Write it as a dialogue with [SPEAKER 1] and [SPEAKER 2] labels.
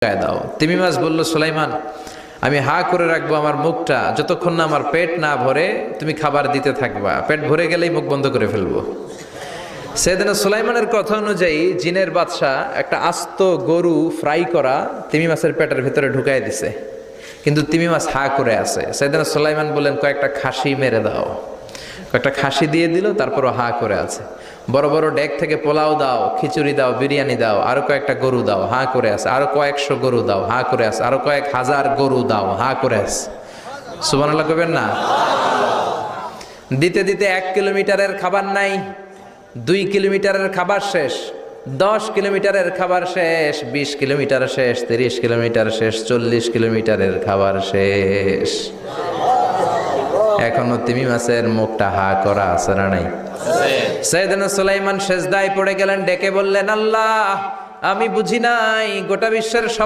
[SPEAKER 1] দাও। তিমি মাছ বলল, সুলাইমান আমি হা করে রাখবো আমার মুখটা যতক্ষণ না আমার পেট না ভরে তুমি খাবার দিতে থাকবা, পেট ভরে গেলেই মুখ বন্ধ করে ফেলবো। সেদিন সুলাইমানের কথা অনুযায়ী জিনের বাদশা একটা আস্ত গরু ফ্রাই করা তিমি মাছের পেটের ভিতরে ঢুকাই দিছে, কিন্তু তিমি মাছ হা করে আছে। সেদিন সুলাইমান বললেন কয়েকটা খাসি মেরে দাও, কয়েকটা খাসি দিয়ে দিল, তারপরও হা করে আছে। বড় বড় ডেক থেকে পোলাও দাও, খিচুড়ি দাও, বিরিয়ানি দাও, আরো কয়েকটা গরু দাও, হা করে আছে। আরো কয়েকশো গরু দাও, হা করে আছে। আরো কয়েক হাজার গরু দাও, হা করে আছে। সুবহানাল্লাহ কইবেন না? দিতে দিতে 1 কিলোমিটারের খাবার নাই, 2 কিলোমিটারের খাবার শেষ, 10 কিলোমিটারের খাবার শেষ, 20 কিলোমিটার শেষ, 30 কিলোমিটার শেষ, 40 কিলোমিটারের খাবার শেষ। এখনো তিমি মাছের মুখটা হা করা আছে না নাই? সাইয়েদনা সুলাইমান সেজদায় পড়ে গেলেন, ডেকে বললেন, আল্লাহ আমি বুঝি নাই গোটা বিশ্বের সবাই